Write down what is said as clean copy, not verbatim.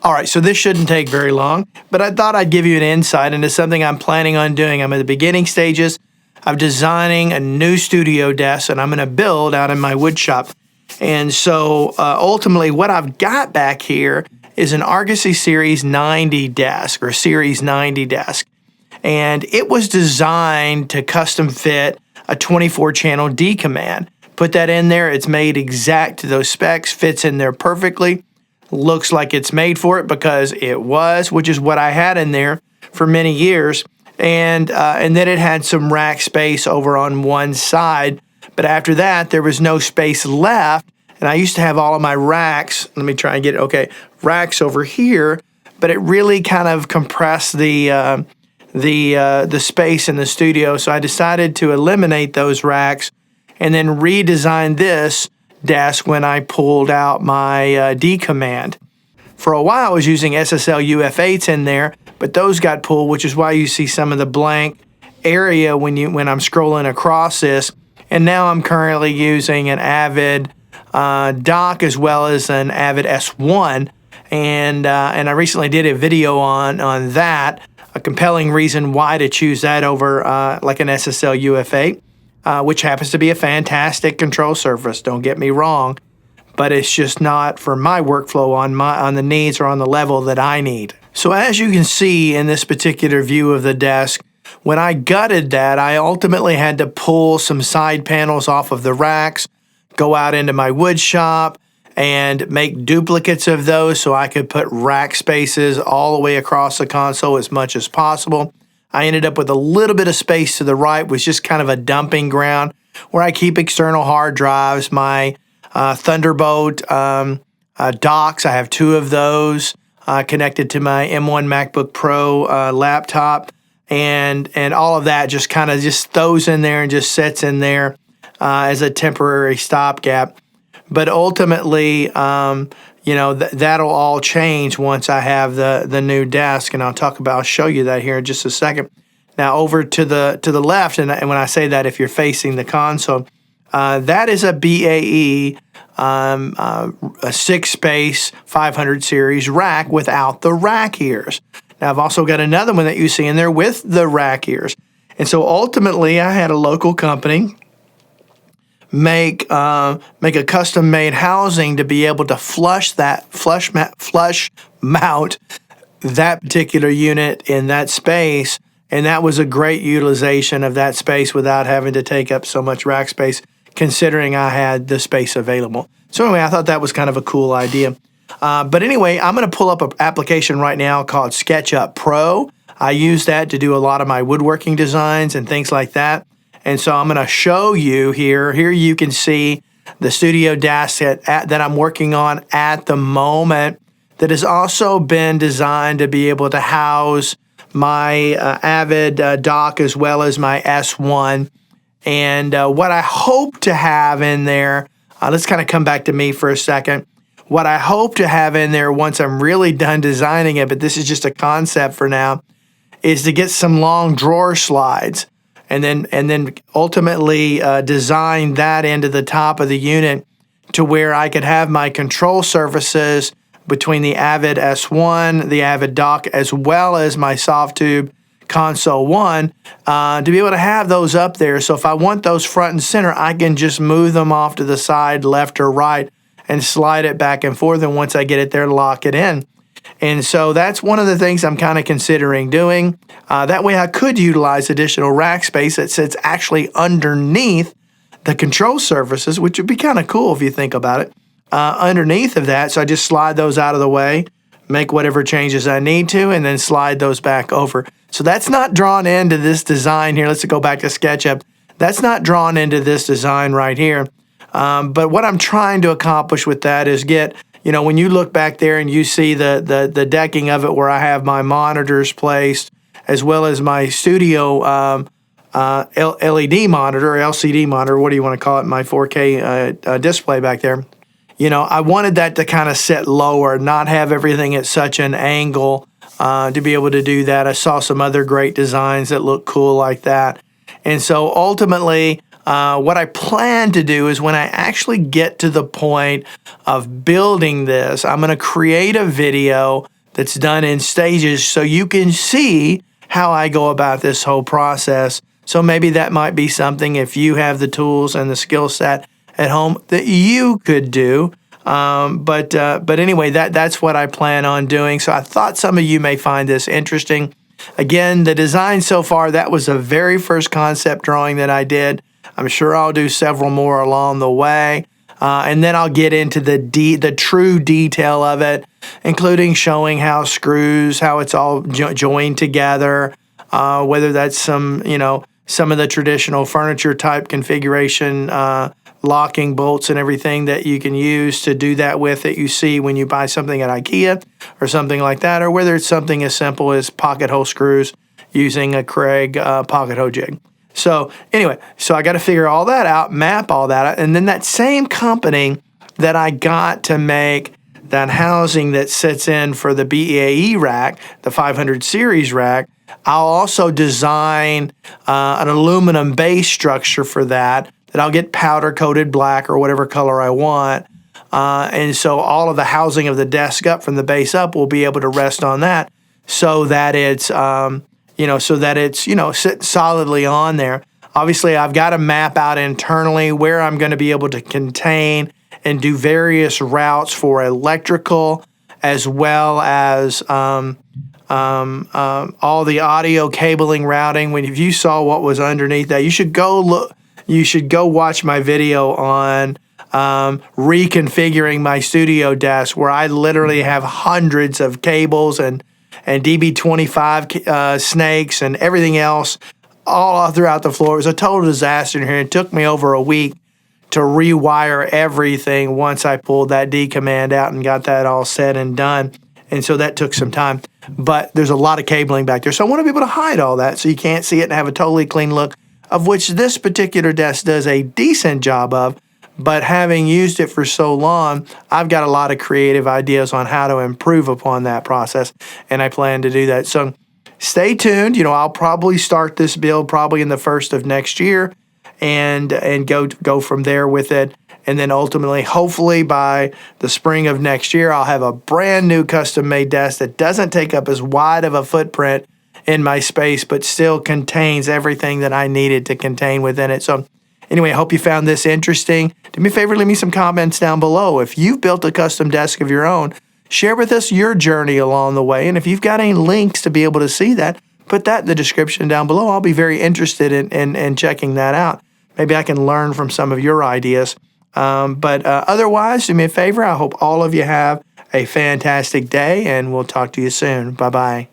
All right, so this shouldn't take very long, but I thought I'd give you an insight into something I'm planning on doing. I'm at the beginning stages of designing a new studio desk that I'm going to build out in my wood shop. And so ultimately what I've got back here is an Argosy Series 90 desk or Series 90 desk. And it was designed to custom fit a 24-channel D command. Put that in there, it's made exact to those specs, fits in there perfectly. Looks like it's made for it because it was, which is what I had in there for many years. And then it had some rack space over on one side. But after that, there was no space left. And I used to have all of my racks. Let me try and get it. Okay, racks over here. But it really kind of compressed the space in the studio. So I decided to eliminate those racks and then redesign this desk when I pulled out my D command. For a while, I was using SSL UF8s in there, but those got pulled, which is why you see some of the blank area when I'm scrolling across this. And now I'm currently using an Avid dock as well as an Avid S1, and I recently did a video on that, a compelling reason why to choose that over like an SSL UF8, which happens to be a fantastic control surface. Don't get me wrong. But it's just not for my workflow on the needs or on the level that I need. So as you can see in this particular view of the desk, when I gutted that, I ultimately had to pull some side panels off of the racks, go out into my wood shop, and make duplicates of those so I could put rack spaces all the way across the console as much as possible. I ended up with a little bit of space to the right, which is just kind of a dumping ground where I keep external hard drives, my Thunderbolt docks. I have 2 of those connected to my M1 MacBook Pro laptop, and all of that just kind of just throws in there and just sits in there as a temporary stopgap. But ultimately, you know, that'll all change once I have the new desk, and I'll show you that here in just a second. Now over to the left, and when I say that, if you're facing the console. That is a BAE a 6-space 500 series rack without the rack ears. Now I've also got another one that you see in there with the rack ears. And so ultimately I had a local company make a custom made housing to be able to flush mount that particular unit in that space. And that was a great utilization of that space without having to take up so much rack space, considering I had the space available. So anyway, I thought that was kind of a cool idea. But anyway, I'm going to pull up an application right now called SketchUp Pro. I use that to do a lot of my woodworking designs and things like that. And so I'm going to show you here. Here you can see the studio desk that I'm working on at the moment that has also been designed to be able to house my Avid dock as well as my S1. And what I hope to have in there, let's kind of come back to me for a second. What I hope to have in there once I'm really done designing it, but this is just a concept for now, is to get some long drawer slides and then ultimately design that into the top of the unit to where I could have my control surfaces between the Avid S1, the Avid dock, as well as my Softube Console 1 to be able to have those up there. So if I want those front and center, I can just move them off to the side, left or right, and slide it back and forth. And once I get it there, lock it in. And so that's one of the things I'm kind of considering doing. That way I could utilize additional rack space that sits actually underneath the control surfaces, which would be kind of cool if you think about it. Underneath of that, so I just slide those out of the way, make whatever changes I need to, and then slide those back over. So that's not drawn into this design here. Let's go back to SketchUp. That's not drawn into this design right here. But what I'm trying to accomplish with that is get, you know, when you look back there and you see the decking of it where I have my monitors placed, as well as my studio LED monitor, or LCD monitor, what do you want to call it, my 4K display back there. You know, I wanted that to kind of sit lower, not have everything at such an angle to be able to do that. I saw some other great designs that look cool like that. And so ultimately, what I plan to do is when I actually get to the point of building this, I'm going to create a video that's done in stages so you can see how I go about this whole process. So maybe that might be something, if you have the tools and the skill set at home, that you could do. But anyway, that's what I plan on doing. So I thought some of you may find this interesting. Again, the design so far, that was the very first concept drawing that I did. I'm sure I'll do several more along the way. And then I'll get into the true detail of it, including showing how screws, how it's all joined together, whether that's some of the traditional furniture type configuration, locking bolts and everything that you can use to do that with, that you see when you buy something at IKEA or something like that, or whether it's something as simple as pocket hole screws using a Kreg pocket hole jig. So anyway, I got to figure all that out, map all that out, and then that same company that I got to make that housing that sits in for the BAE rack, the 500 series rack, I'll also design an aluminum base structure for that I'll get powder coated black or whatever color I want. And so all of the housing of the desk up from the base up will be able to rest on that so that it's, sitting solidly on there. Obviously, I've got to map out internally where I'm going to be able to contain and do various routes for electrical, as well as all the audio cabling routing. If you saw what was underneath that, you should go look. You should go watch my video on reconfiguring my studio desk, where I literally have hundreds of cables and DB25 snakes and everything else all throughout the floor. It was a total disaster in here. It took me over a week to rewire everything once I pulled that D command out and got that all said and done. And so that took some time. But there's a lot of cabling back there. So I want to be able to hide all that so you can't see it and have a totally clean look, of which this particular desk does a decent job of. But having used it for so long, I've got a lot of creative ideas on how to improve upon that process, and I plan to do that. So stay tuned. I'll probably start this build probably in the first of next year and go from there with it. And then ultimately, hopefully by the spring of next year, I'll have a brand new custom-made desk that doesn't take up as wide of a footprint in my space, but still contains everything that I needed to contain within it. So anyway, I hope you found this interesting. Do me a favor, leave me some comments down below. If you've built a custom desk of your own, share with us your journey along the way. And if you've got any links to be able to see that, put that in the description down below. I'll be very interested in checking that out. Maybe I can learn from some of your ideas. But otherwise, do me a favor. I hope all of you have a fantastic day, and we'll talk to you soon. Bye-bye.